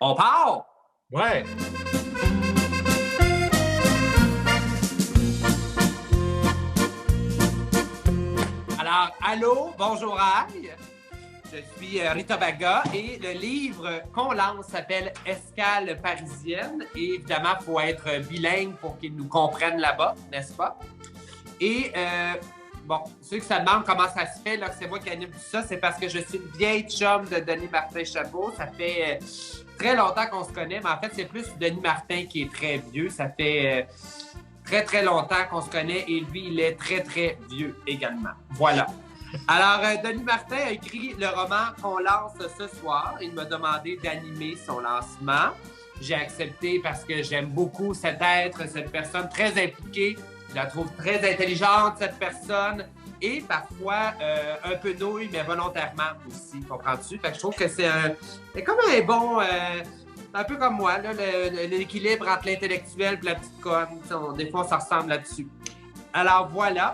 On part! Ouais. Alors, allô, bonjour, aïe. Je suis Rita Baga et le livre qu'on lance s'appelle Escale parisienne. Et évidemment, il faut être bilingue pour qu'ils nous comprennent là-bas, n'est-ce pas? Et bon, ceux qui se demandent comment ça se fait, là, que c'est moi qui anime tout ça, c'est parce que je suis une vieille chum de Denis Martin-Chabot. Ça fait très longtemps qu'on se connaît, mais en fait, c'est plus Denis Martin qui est très vieux. Ça fait très, très longtemps qu'on se connaît et lui, il est très, très vieux également. Voilà. Alors, Denis Martin a écrit le roman qu'on lance ce soir. Il m'a demandé d'animer son lancement. J'ai accepté parce que j'aime beaucoup cet être, cette personne très impliquée. Je la trouve très intelligente, cette personne, et parfois un peu nouille, mais volontairement aussi, comprends-tu? Fait que je trouve que c'est comme un bon... un peu comme moi, là, l'équilibre entre l'intellectuel et la petite conne. Des fois, ça ressemble là-dessus. Alors, voilà.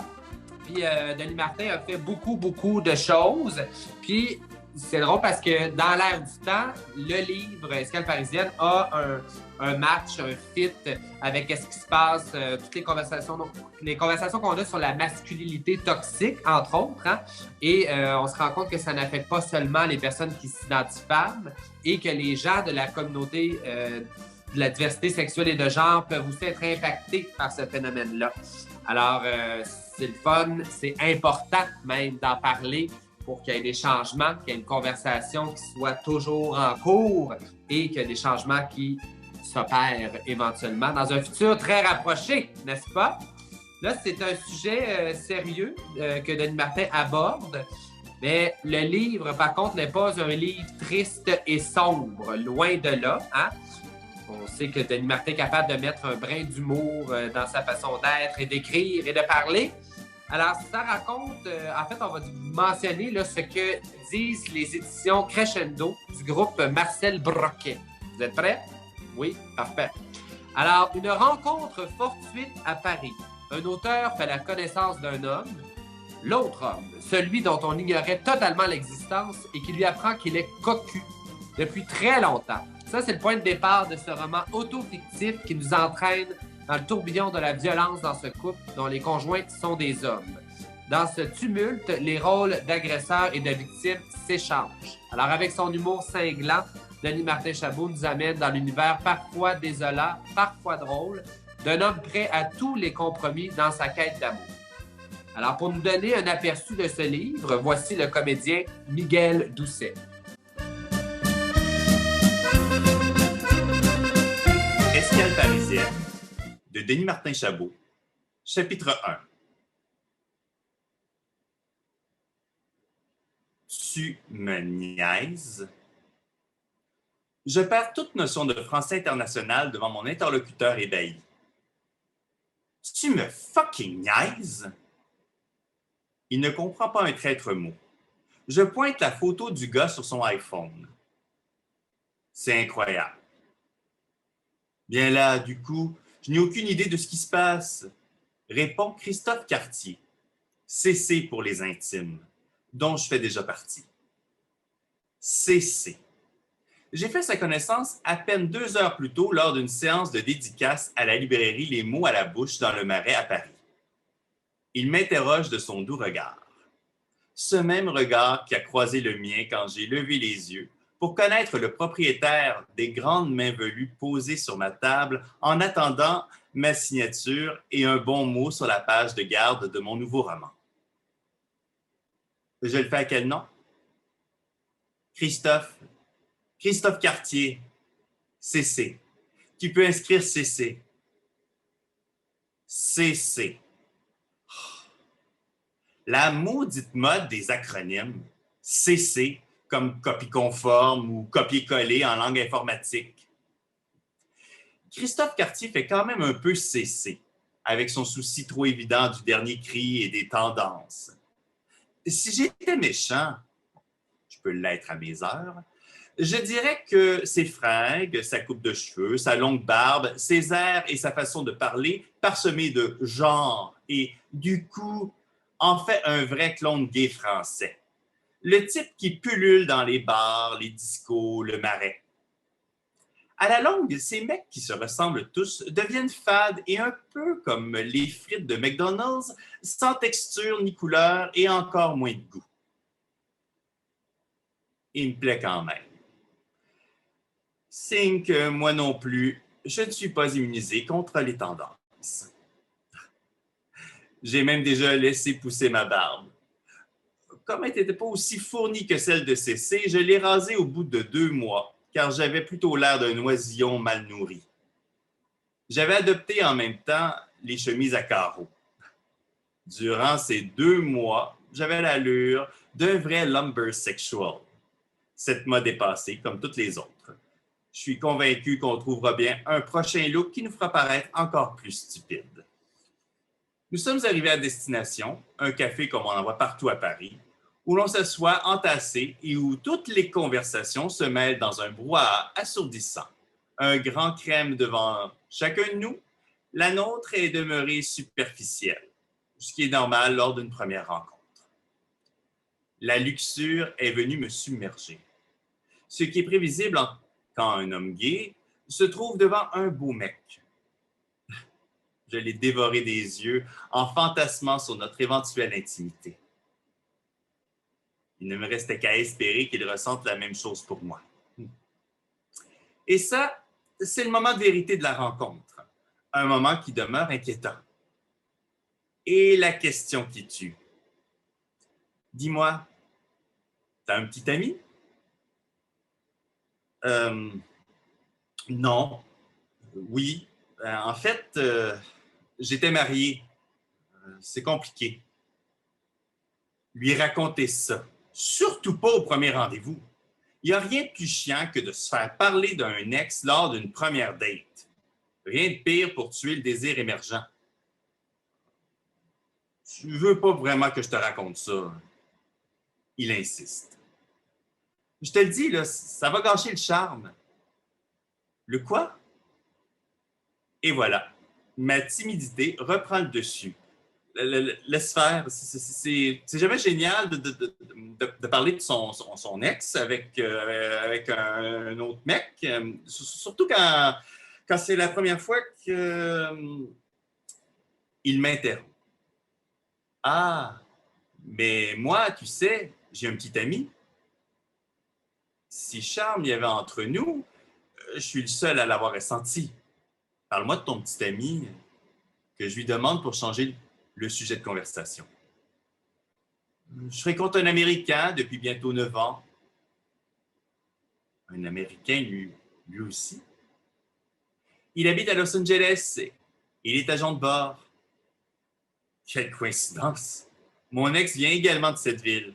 Puis Denis Martin a fait beaucoup, beaucoup de choses. Puis c'est drôle parce que dans l'air du temps, le livre Escale parisienne a un match, un fit avec ce qui se passe, toutes les conversations qu'on a sur la masculinité toxique, entre autres. Hein? Et on se rend compte que ça n'affecte pas seulement les personnes qui s'identifient femmes et que les gens de la communauté de la diversité sexuelle et de genre peuvent aussi être impactés par ce phénomène-là. Alors, c'est le fun, c'est important même d'en parler pour qu'il y ait des changements, qu'il y ait une conversation qui soit toujours en cours et qu'il y ait des changements qui s'opèrent éventuellement dans un futur très rapproché, n'est-ce pas? Là, c'est un sujet sérieux que Denis Martin aborde, mais le livre, par contre, n'est pas un livre triste et sombre, loin de là, hein? On sait que Denis Martin est capable de mettre un brin d'humour dans sa façon d'être et d'écrire et de parler. Alors, ça raconte, en fait, on va mentionner là, ce que disent les éditions Crescendo du groupe Marcel Broquet. Vous êtes prêts? Oui, parfait. Alors, une rencontre fortuite à Paris. Un auteur fait la connaissance d'un homme, l'autre homme, celui dont on ignorait totalement l'existence et qui lui apprend qu'il est cocu depuis très longtemps. Ça, c'est le point de départ de ce roman auto-fictif qui nous entraîne dans le tourbillon de la violence dans ce couple dont les conjoints sont des hommes. Dans ce tumulte, les rôles d'agresseur et de victime s'échangent. Alors, avec son humour cinglant, Denis Martin-Chabot nous amène dans l'univers parfois désolant, parfois drôle, d'un homme prêt à tous les compromis dans sa quête d'amour. Alors, pour nous donner un aperçu de ce livre, voici le comédien Miguel Doucet. Escale parisienne de Denis Martin-Chabot, chapitre 1. Tu me niaises? Je perds toute notion de français international devant mon interlocuteur ébahi. Tu me fucking niaises? Il ne comprend pas un traître mot. Je pointe la photo du gars sur son iPhone. C'est incroyable. Bien là, du coup, je n'ai aucune idée de ce qui se passe, répond Christophe Cartier, CC pour les intimes, dont je fais déjà partie. CC. J'ai fait sa connaissance à peine 2 heures plus tôt lors d'une séance de dédicace à la librairie Les Mots à la bouche dans le Marais à Paris. Il m'interroge de son doux regard. Ce même regard qui a croisé le mien quand j'ai levé les yeux pour connaître le propriétaire des grandes mains velues posées sur ma table en attendant ma signature et un bon mot sur la page de garde de mon nouveau roman. Je le fais à quel nom? Christophe Cartier, CC. Tu peux inscrire CC. CC. La maudite mode des acronymes. CC, comme copie conforme ou copier-coller en langue informatique. Christophe Cartier fait quand même un peu CC, avec son souci trop évident du dernier cri et des tendances. Si j'étais méchant, je peux l'être à mes heures, je dirais que ses fringues, sa coupe de cheveux, sa longue barbe, ses airs et sa façon de parler, parsemés de genre et du coup, en fait un vrai clone gay français. Le type qui pullule dans les bars, les discos, le marais. À la longue, ces mecs qui se ressemblent tous deviennent fades et un peu comme les frites de McDonald's, sans texture ni couleur et encore moins de goût. Il me plaît quand même. Signe que moi non plus, je ne suis pas immunisé contre les tendances. J'ai même déjà laissé pousser ma barbe. Comme elle n'était pas aussi fournie que celle de CC, je l'ai rasée au bout de 2 mois, car j'avais plutôt l'air d'un oisillon mal nourri. J'avais adopté en même temps les chemises à carreaux. Durant ces 2 mois, j'avais l'allure d'un vrai lumbersexual. Cette mode est passée, comme toutes les autres. Je suis convaincu qu'on trouvera bien un prochain look qui nous fera paraître encore plus stupides. Nous sommes arrivés à destination, un café comme on en voit partout à Paris, où l'on s'assoit entassé et où toutes les conversations se mêlent dans un brouhaha assourdissant. Un grand crème devant chacun de nous, la nôtre est demeurée superficielle, ce qui est normal lors d'une première rencontre. La luxure est venue me submerger. Ce qui est prévisible quand un homme gay se trouve devant un beau mec. Je l'ai dévoré des yeux en fantasmant sur notre éventuelle intimité. Il ne me restait qu'à espérer qu'il ressente la même chose pour moi. Et ça, c'est le moment de vérité de la rencontre. Un moment qui demeure inquiétant. Et la question qui tue. Dis-moi, t'as un petit ami? Non. Oui. En fait, j'étais marié. C'est compliqué. Lui raconter ça. Surtout pas au premier rendez-vous. Il n'y a rien de plus chiant que de se faire parler d'un ex lors d'une première date. Rien de pire pour tuer le désir émergent. Tu veux pas vraiment que je te raconte ça. Il insiste. Je te le dis, là, ça va gâcher le charme. Le quoi? Et voilà. Ma timidité reprend le dessus. Laisse faire. C'est jamais génial de parler de son ex avec un autre mec, surtout quand c'est la première fois qu'il m'interrompt. Ah, mais moi, tu sais, j'ai un petit ami. Si charme il y avait entre nous, je suis le seul à l'avoir ressenti. Parle-moi de ton petit ami que je lui demande pour changer le sujet de conversation. Je fréquente un Américain depuis bientôt 9 ans. Un Américain, lui aussi. Il habite à Los Angeles et il est agent de bord. Quelle coïncidence! Mon ex vient également de cette ville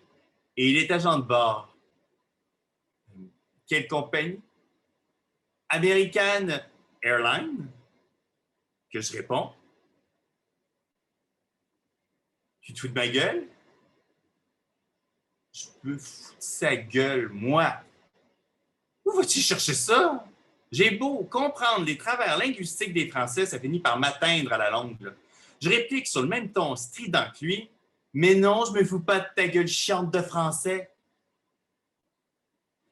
et il est agent de bord. Quelle compagnie? American Airlines? Que je réponds. Tu te fous de ma gueule? Je peux foutre sa gueule, moi. Où vas-tu chercher ça? J'ai beau comprendre les travers linguistiques des Français, ça finit par m'atteindre à la longue. Là. Je réplique sur le même ton strident que lui. Mais non, je me fous pas de ta gueule chiante de français.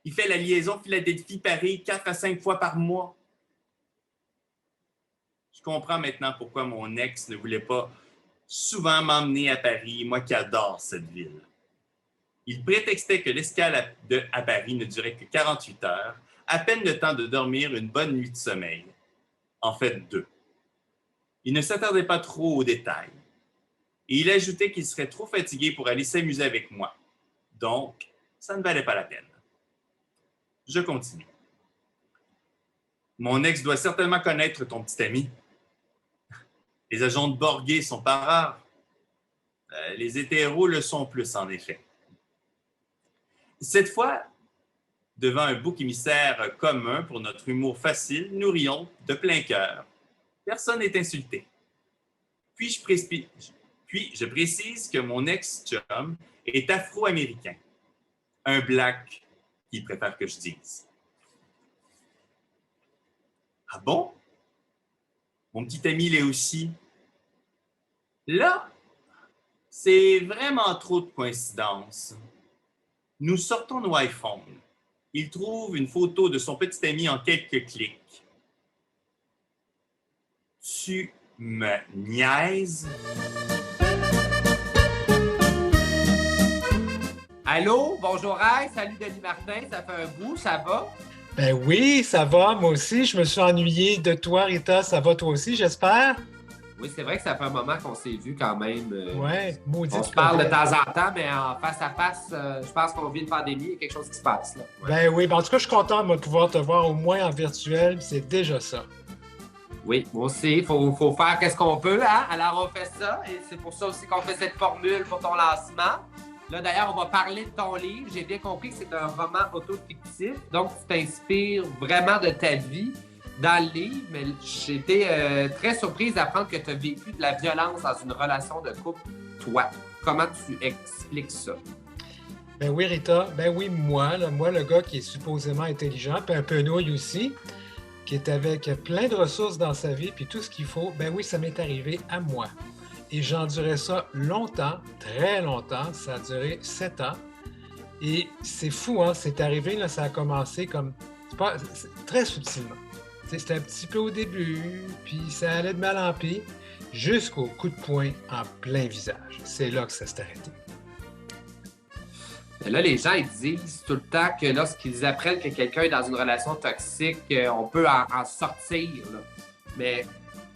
Il fait la liaison Philadelphie-Paris 4 à 5 fois par mois. Je comprends maintenant pourquoi mon ex ne voulait pas souvent m'emmener à Paris, moi qui adore cette ville. Il prétextait que l'escale à Paris ne durait que 48 heures, à peine le temps de dormir une bonne nuit de sommeil. En fait, 2. Il ne s'attardait pas trop aux détails. Et il ajoutait qu'il serait trop fatigué pour aller s'amuser avec moi. Donc, ça ne valait pas la peine. Je continue. Mon ex doit certainement connaître ton petit ami. Les agents de bord gays sont pas rares. Les hétéros le sont plus, en effet. Cette fois, devant un bouc émissaire commun pour notre humour facile, nous rions de plein cœur. Personne n'est insulté. Puis je précise que mon ex-chum est afro-américain. Un black qu'il préfère que je dise. Ah bon? Mon petit ami l'est aussi. Là, c'est vraiment trop de coïncidences. Nous sortons nos iPhones. il trouve une photo de son petit ami en quelques clics. Tu me niaises? Allô? Bonjour, Ray. Salut, Denis Martin. Ça fait un bout, ça va? Ben oui, ça va, moi aussi. Je me suis ennuyé de toi, Rita. Ça va toi aussi, j'espère? Oui, c'est vrai que ça fait un moment qu'on s'est vu quand même. Ouais, maudit. On se parle de temps en temps, mais en face à face, je pense qu'on vit une pandémie, il y a quelque chose qui se passe. Là. Ouais. Ben oui, ben en tout cas, je suis content de pouvoir te voir au moins en virtuel. C'est déjà ça. Oui, moi aussi, il faut faire qu'est-ce qu'on peut. Hein? Alors, on fait ça, et c'est pour ça aussi qu'on fait cette formule pour ton lancement. Là, d'ailleurs, on va parler de ton livre. J'ai bien compris que c'est un roman autofictif, donc tu t'inspires vraiment de ta vie dans le livre, mais j'ai été très surprise d'apprendre que tu as vécu de la violence dans une relation de couple, toi. Comment tu expliques ça? Ben oui, Rita. Ben oui, moi, le gars qui est supposément intelligent, puis un peu nouille aussi, qui est avec plein de ressources dans sa vie, puis tout ce qu'il faut, ben oui, ça m'est arrivé à moi. Et j'endurais ça longtemps, très longtemps. Ça a duré 7 ans. Et c'est fou, hein? C'est arrivé, là, ça a commencé comme... très subtilement. C'était un petit peu au début, puis ça allait de mal en pis, jusqu'au coup de poing en plein visage. C'est là que ça s'est arrêté. Là, les gens, ils disent tout le temps que lorsqu'ils apprennent que quelqu'un est dans une relation toxique, on peut en sortir. Là. Mais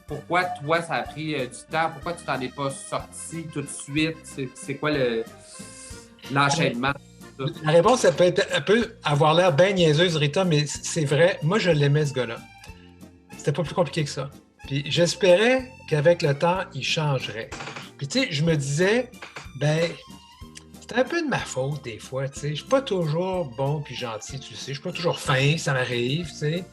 pourquoi, toi, ça a pris du temps? Pourquoi tu t'en es pas sorti tout de suite? C'est quoi l'enchaînement? La réponse, elle peut avoir l'air bien niaiseuse, Rita, mais c'est vrai. Moi, je l'aimais, ce gars-là. C'était pas plus compliqué que ça. Puis j'espérais qu'avec le temps, il changerait. Puis tu sais, je me disais, ben, c'est un peu de ma faute des fois, tu sais. Je suis pas toujours bon puis gentil, tu sais. Je suis pas toujours fin, ça m'arrive, tu sais.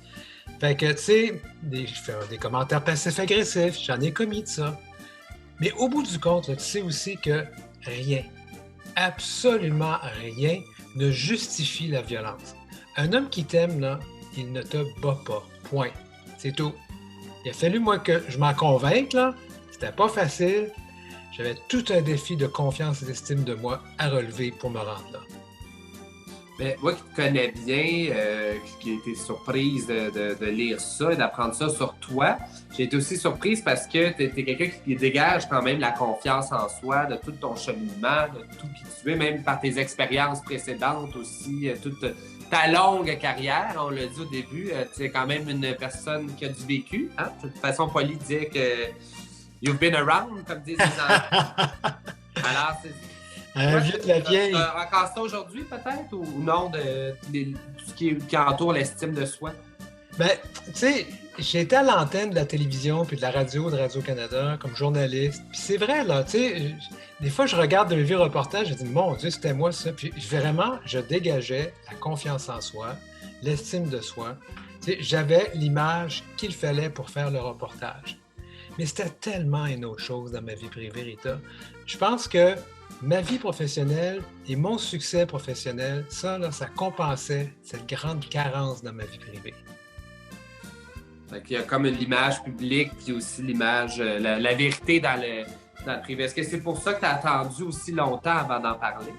Fait que, tu sais, je fais des commentaires passifs-agressifs, j'en ai commis de ça. Mais au bout du compte, là, tu sais aussi que rien, absolument rien ne justifie la violence. Un homme qui t'aime, là, il ne te bat pas. Point. C'est tout. Il a fallu, moi, que je m'en convainque, là. C'était pas facile. J'avais tout un défi de confiance et d'estime de moi à relever pour me rendre là. Mais moi qui te connais bien, qui ai été surprise de lire ça et d'apprendre ça sur toi, j'ai été aussi surprise parce que tu es quelqu'un qui dégage quand même la confiance en soi, de tout ton cheminement, de tout qui tu es, même par tes expériences précédentes aussi, toute ta longue carrière. On l'a dit au début, tu es quand même une personne qui a du vécu. Hein? De toute façon, Polly dit que you've been around, comme disent les enfants. Alors, c'est... Vite la vieille. Tu as encore ça aujourd'hui, peut-être, ou non, de tout ce qui entoure l'estime de soi? Ben, tu sais, j'ai été à l'antenne de la télévision puis de la radio de Radio-Canada comme journaliste. Puis c'est vrai, là, tu sais, des fois, je regarde de vieux reportages, je dis, mon Dieu, c'était moi ça. Puis vraiment, je dégageais la confiance en soi, l'estime de soi. Tu sais, j'avais l'image qu'il fallait pour faire le reportage. Mais c'était tellement une autre chose dans ma vie privée, Rita. Je pense que ma vie professionnelle et mon succès professionnel, ça, là, ça compensait cette grande carence dans ma vie privée. Fait qu'il y a comme l'image publique, puis aussi l'image, la vérité dans le privé. Est-ce que c'est pour ça que tu as attendu aussi longtemps avant d'en parler?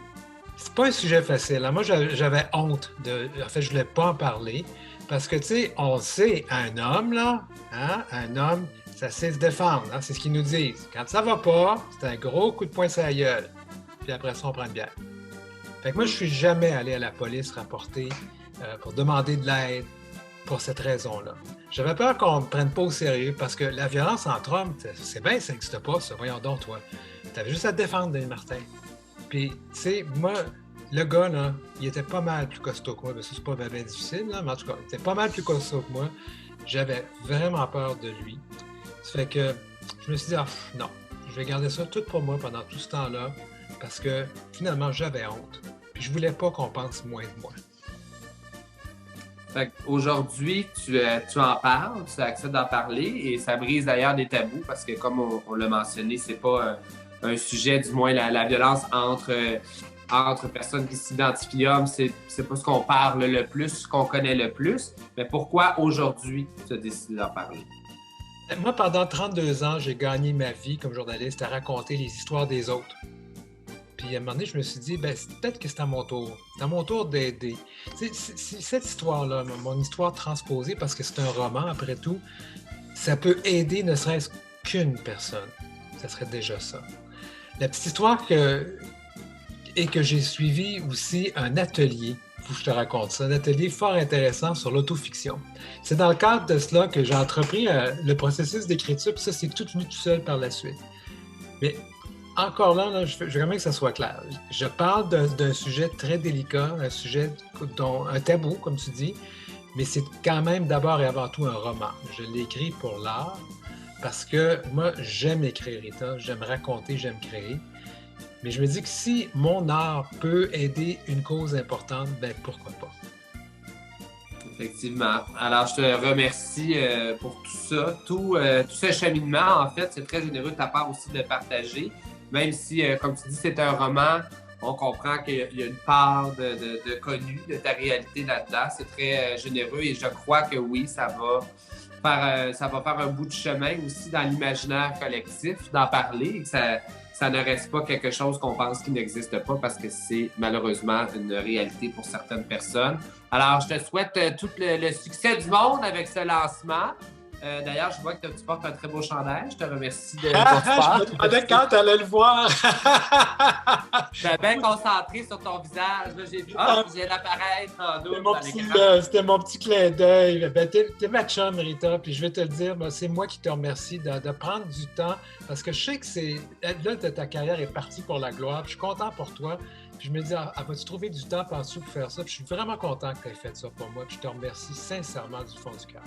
C'est pas un sujet facile. Hein? Moi, j'avais honte de... En fait, je voulais pas en parler parce que, tu sais, on sait, un homme, là, hein, un homme, ça sait se défendre. Hein? C'est ce qu'ils nous disent. Quand ça va pas, c'est un gros coup de poing sur la gueule. Puis après ça, on prend une bière. Fait que moi, je suis jamais allé à la police rapporter pour demander de l'aide pour cette raison-là. J'avais peur qu'on me prenne pas au sérieux parce que la violence entre hommes, c'est bien, ça n'existe pas, ça. Voyons donc, toi. T'avais juste à te défendre, Denis Martin. Puis, tu sais, moi, le gars, là, il était pas mal plus costaud que moi. Ben, ça, c'est pas bien difficile, là, mais en tout cas, il était pas mal plus costaud que moi. J'avais vraiment peur de lui. Ça fait que je me suis dit, non, je vais garder ça tout pour moi pendant tout ce temps-là. Parce que finalement, j'avais honte. Puis je voulais pas qu'on pense moins de moi. Fait qu'aujourd'hui, tu en parles, tu acceptes d'en parler et ça brise d'ailleurs des tabous parce que, comme on l'a mentionné, c'est pas un sujet, du moins la violence entre personnes qui s'identifient hommes, c'est pas ce qu'on parle le plus, ce qu'on connaît le plus. Mais pourquoi aujourd'hui tu as décidé d'en parler? Moi, pendant 32 ans, j'ai gagné ma vie comme journaliste à raconter les histoires des autres. Puis Puis à un moment donné, je me suis dit, peut-être que c'est à mon tour. C'est à mon tour d'aider. Cette histoire-là, mon histoire transposée, parce que c'est un roman après tout, ça peut aider ne serait-ce qu'une personne. Ça serait déjà ça. La petite histoire et que j'ai suivi aussi un atelier, il faut que je te raconte ça, un atelier fort intéressant sur l'autofiction. C'est dans le cadre de cela que j'ai entrepris le processus d'écriture, puis ça, c'est tout venu tout seul par la suite. Mais encore là, je veux quand même que ça soit clair. Je parle d'un sujet très délicat, un sujet dont un tabou, comme tu dis, mais c'est quand même d'abord et avant tout un roman. Je l'ai écrit pour l'art, parce que moi, j'aime écrire, Rita, j'aime raconter, j'aime créer. Mais je me dis que si mon art peut aider une cause importante, pourquoi pas? Effectivement. Alors, je te remercie pour tout ça. Tout ce cheminement, en fait, c'est très généreux de ta part aussi de le partager. Même si, comme tu dis, c'est un roman, on comprend qu'il y a une part de connu de ta réalité là-dedans. C'est très généreux et je crois que oui, ça va faire un bout de chemin aussi dans l'imaginaire collectif d'en parler et que ça ne reste pas quelque chose qu'on pense qui n'existe pas parce que c'est malheureusement une réalité pour certaines personnes. Alors, je te souhaite tout le succès du monde avec ce lancement. D'ailleurs, je vois que tu portes un très beau chandail. Je te remercie de ton support. Je me demandais quand tu allais le voir. Je suis bien concentré sur ton visage. Là, j'ai vu, je viens d'apparaître en double. C'était mon petit clin d'œil. T'es ma chum, Rita, puis je vais te le dire, c'est moi qui te remercie de prendre du temps, parce que je sais que là, ta carrière est partie pour la gloire, puis je suis content pour toi. Puis je me dis, vas-tu trouver du temps, penses-tu, pour faire ça? Puis je suis vraiment content que tu aies fait ça pour moi, puis je te remercie sincèrement du fond du cœur.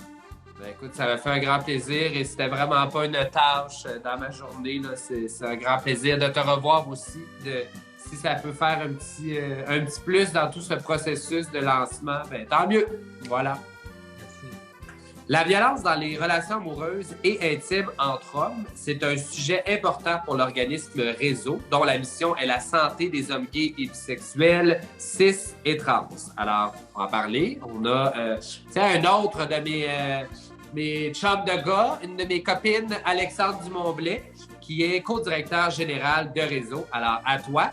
Écoute, ça m'a fait un grand plaisir et c'était vraiment pas une tâche dans ma journée. Là. C'est un grand plaisir de te revoir aussi. Si ça peut faire un petit plus dans tout ce processus de lancement, tant mieux. Voilà. Merci. La violence dans les relations amoureuses et intimes entre hommes, c'est un sujet important pour l'organisme Réseau, dont la mission est la santé des hommes gays et bisexuels, cis et trans. Alors, pour en parler, on a un autre de mes chums de gars, une de mes copines, Alexandre Dumont-Blais, qui est co-directeur général de Réseau. Alors, à toi.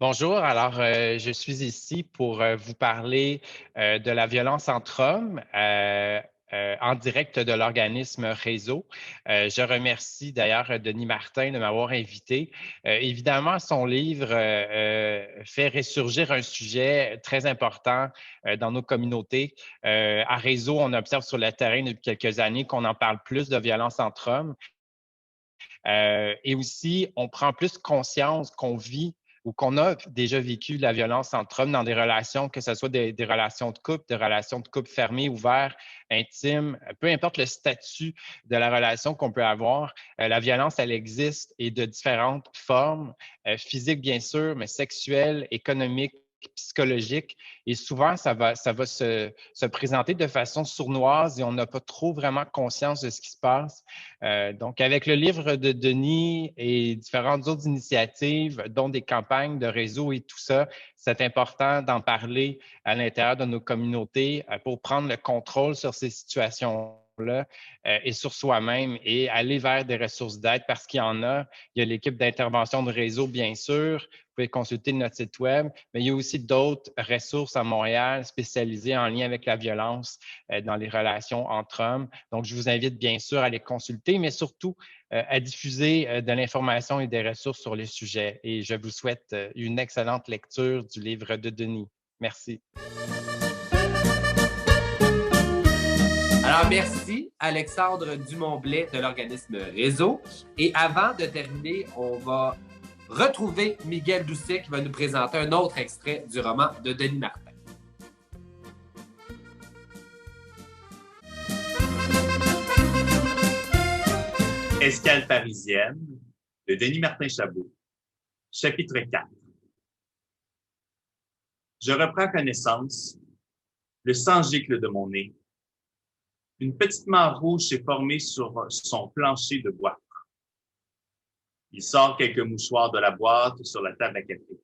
Bonjour, alors je suis ici pour vous parler de la violence entre hommes en direct de l'organisme Réseau. Je remercie d'ailleurs Denis Martin de m'avoir invité. Évidemment, son livre fait ressurgir un sujet très important dans nos communautés. À Réseau, on observe sur le terrain depuis quelques années qu'on en parle plus de violence entre hommes. Et aussi, on prend plus conscience qu'on vit ou qu'on a déjà vécu la violence entre hommes dans des relations, que ce soit des relations de couple fermées, ouvertes, intimes, peu importe le statut de la relation qu'on peut avoir, la violence, elle existe et de différentes formes, physiques bien sûr, mais sexuelles, économiques, psychologiques. Et souvent, ça va se présenter de façon sournoise et on n'a pas trop vraiment conscience de ce qui se passe. Donc, avec le livre de Denis et différentes autres initiatives, dont des campagnes de réseau et tout ça, c'est important d'en parler à l'intérieur de nos communautés pour prendre le contrôle sur ces situations-là et sur soi-même et aller vers des ressources d'aide parce qu'il y en a. Il y a l'équipe d'intervention de réseau, bien sûr. Vous pouvez consulter notre site web, mais il y a aussi d'autres ressources à Montréal spécialisées en lien avec la violence dans les relations entre hommes. Donc, je vous invite bien sûr à les consulter, mais surtout à diffuser de l'information et des ressources sur le sujet. Et je vous souhaite une excellente lecture du livre de Denis. Merci. Alors, merci Alexandre Dumont-Blais de l'organisme Réseau. Et avant de terminer, on va retrouver Miguel Doucet qui va nous présenter un autre extrait du roman de Denis Martin. Escale parisienne de Denis Martin-Chabot, chapitre 4. Je reprends connaissance, le sang gicle de mon nez. Une petite mare rouge s'est formée sur son plancher de bois. Il sort quelques mouchoirs de la boîte sur la table à café.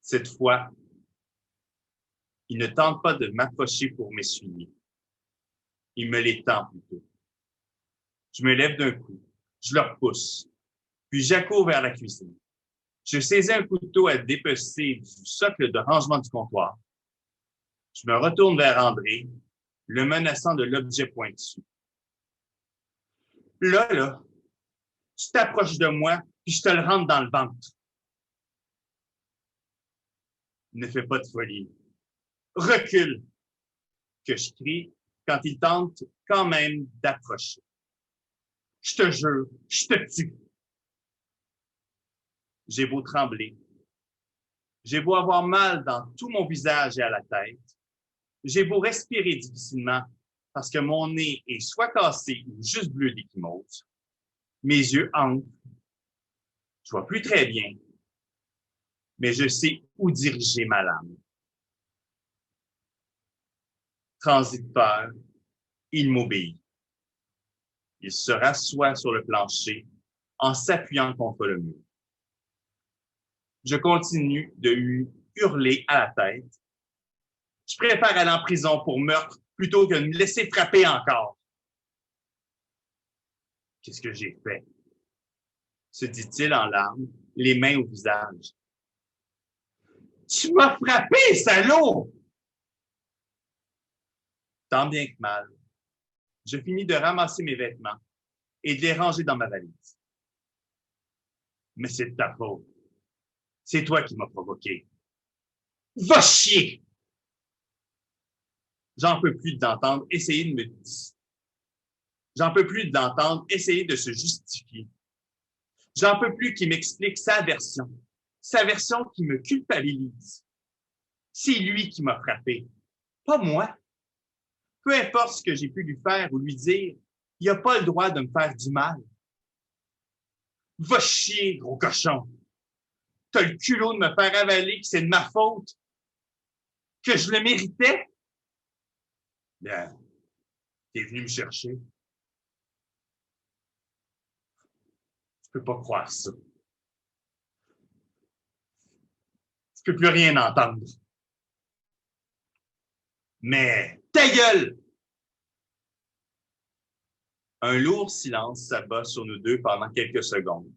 Cette fois, Il ne tente pas de m'approcher pour m'essuyer. Il me les tend plutôt. Je me lève d'un coup, je le repousse, puis j'accours vers la cuisine. Je saisis un couteau à dépecer du socle de rangement du comptoir. Je me retourne vers André, le menaçant de l'objet pointu. Là, tu t'approches de moi, puis je te le rentre dans le ventre. Ne fais pas de folie. Recule, que je crie quand il tente quand même d'approcher. Je te jure, je te tue. J'ai beau trembler. J'ai beau avoir mal dans tout mon visage et à la tête. J'ai beau respirer difficilement parce que mon nez est soit cassé ou juste bleu d'ecchymose. Mes yeux hantent. Je vois plus très bien, mais je sais où diriger ma lame. Transiteur, il m'obéit. Il se rassoit sur le plancher en s'appuyant contre le mur. Je continue de lui hurler à la tête. Je préfère aller en prison pour meurtre plutôt que de me laisser frapper encore. Qu'est-ce que j'ai fait? Se dit-il en larmes, les mains au visage. Tu m'as frappé, salaud! Tant bien que mal, je finis de ramasser mes vêtements et de les ranger dans ma valise. Mais c'est de ta faute. C'est toi qui m'as provoqué. Va chier! J'en peux plus d'entendre essayer de me... J'en peux plus d'entendre essayer de se justifier. J'en peux plus qu'il m'explique sa version qui me culpabilise. C'est lui qui m'a frappé, pas moi. Peu importe ce que j'ai pu lui faire ou lui dire, il n'a pas le droit de me faire du mal. Va chier, gros cochon! T'as le culot de me faire avaler que c'est de ma faute, que je le méritais? Bien, t'es venu me chercher. Je peux pas croire ça. Je peux plus rien entendre. Mais ta gueule! Un lourd silence s'abat sur nous deux pendant quelques secondes.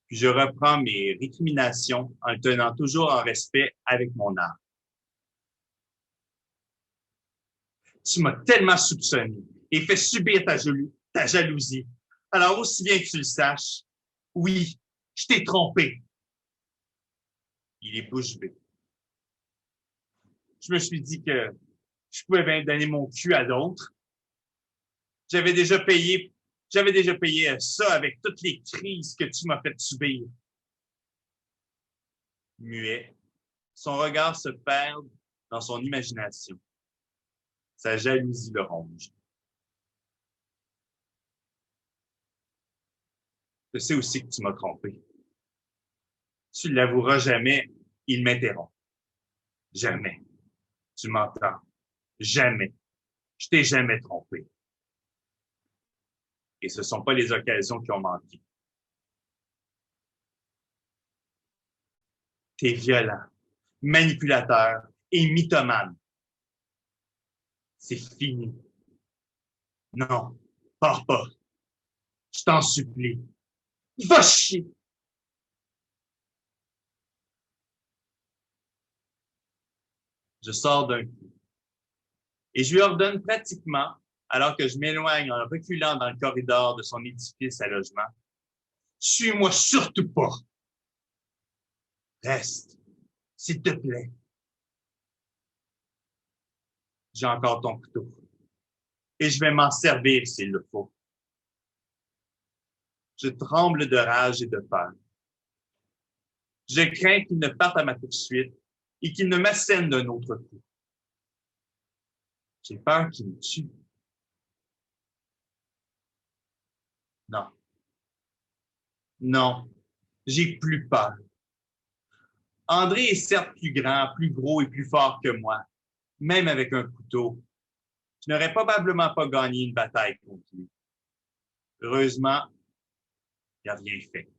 Puis je reprends mes récriminations en le tenant toujours en respect avec mon art. Tu m'as tellement soupçonné et fait subir ta jalousie. Alors aussi bien que tu le saches, oui, je t'ai trompé. Il est bouche bée. Je me suis dit que je pouvais bien donner mon cul à d'autres. J'avais déjà payé ça avec toutes les crises que tu m'as fait subir. Muet, son regard se perd dans son imagination. Sa jalousie le ronge. Je sais aussi que tu m'as trompé. Tu ne l'avoueras jamais, il m'interrompt. Jamais. Tu m'entends? Jamais. Je t'ai jamais trompé. Et ce ne sont pas les occasions qui ont manqué. T'es violent, manipulateur et mythomane. C'est fini. Non, pars pas. Je t'en supplie. Va chier! Je sors d'un coup. Et je lui ordonne pratiquement, alors que je m'éloigne en reculant dans le corridor de son édifice à logement, suis-moi surtout pas. Reste, s'il te plaît. J'ai encore ton couteau. Et je vais m'en servir s'il le faut. Je tremble de rage et de peur. Je crains qu'il ne parte à ma poursuite et qu'il ne m'assène d'un autre coup. J'ai peur qu'il me tue. Non. Non, j'ai plus peur. André est certes plus grand, plus gros et plus fort que moi, même avec un couteau. Je n'aurais probablement pas gagné une bataille contre lui. Heureusement, il n'a rien fait.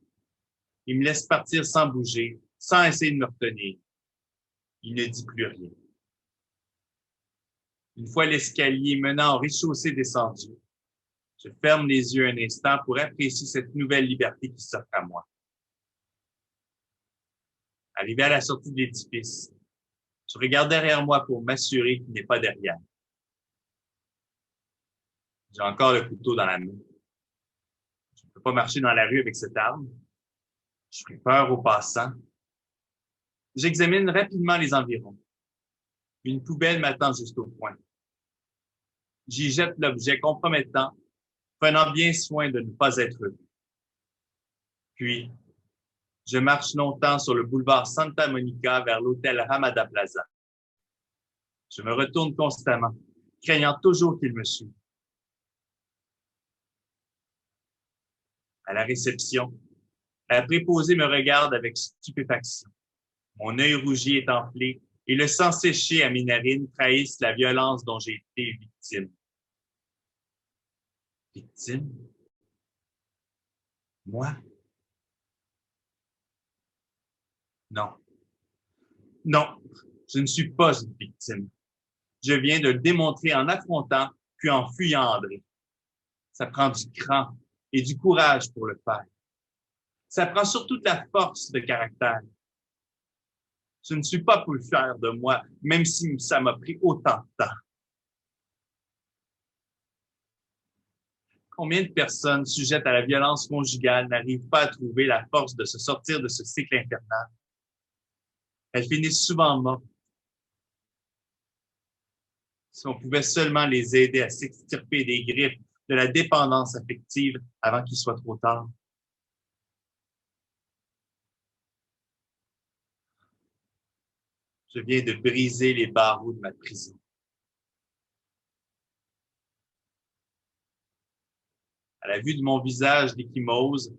Il me laisse partir sans bouger, sans essayer de me retenir. Il ne dit plus rien. Une fois l'escalier menant au rez-de-chaussée descendu, je ferme les yeux un instant pour apprécier cette nouvelle liberté qui s'offre à moi. Arrivé à la sortie de l'édifice, je regarde derrière moi pour m'assurer qu'il n'est pas derrière. J'ai encore le couteau dans la main. Je ne peux pas marcher dans la rue avec cette arme. Je ferai peur aux passants. J'examine rapidement les environs. Une poubelle m'attend juste au coin. J'y jette l'objet compromettant, prenant bien soin de ne pas être vu. Puis, je marche longtemps sur le boulevard Santa Monica vers l'hôtel Ramada Plaza. Je me retourne constamment, craignant toujours qu'il me suive. À la réception, la préposée me regarde avec stupéfaction. Mon œil rougi est enflé et le sang séché à mes narines trahissent la violence dont j'ai été victime. Victime? Moi? Non. Non, je ne suis pas une victime. Je viens de le démontrer en affrontant puis en fuyant André. Ça prend du cran et du courage pour le faire. Ça prend surtout de la force de caractère. Je ne suis pas plus fier de moi, même si ça m'a pris autant de temps. Combien de personnes sujettes à la violence conjugale n'arrivent pas à trouver la force de se sortir de ce cycle infernal? Elles finissent souvent mortes. Si on pouvait seulement les aider à s'extirper des griffes de la dépendance affective avant qu'il soit trop tard. Je viens de briser les barreaux de ma prison. À la vue de mon visage d'ecchymose,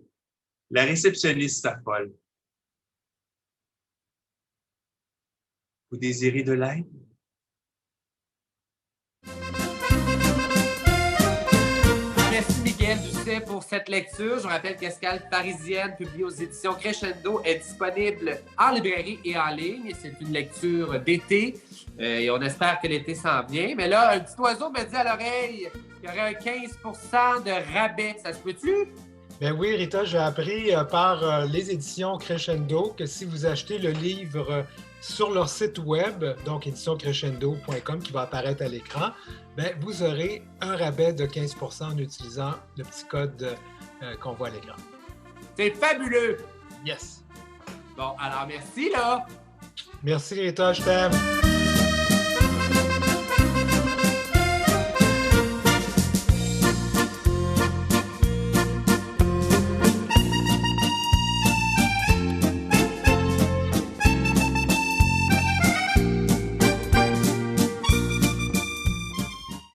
la réceptionniste s'affole. Vous désirez de l'aide? Merci Miguel Doucet pour cette lecture. Je rappelle qu'Escale parisienne, publiée aux éditions Crescendo, est disponible en librairie et en ligne. C'est une lecture d'été et on espère que l'été s'en vient. Mais là, un petit oiseau me dit à l'oreille qu'il y aurait un 15% de rabais. Ça se peut-tu? Ben oui, Rita, j'ai appris par les éditions Crescendo que si vous achetez le livre sur leur site web, donc éditioncrescendo.com qui va apparaître à l'écran, ben, vous aurez un rabais de 15% en utilisant le petit code qu'on voit à l'écran. C'est fabuleux! Yes! Bon, alors merci là! Merci Rita, je t'aime!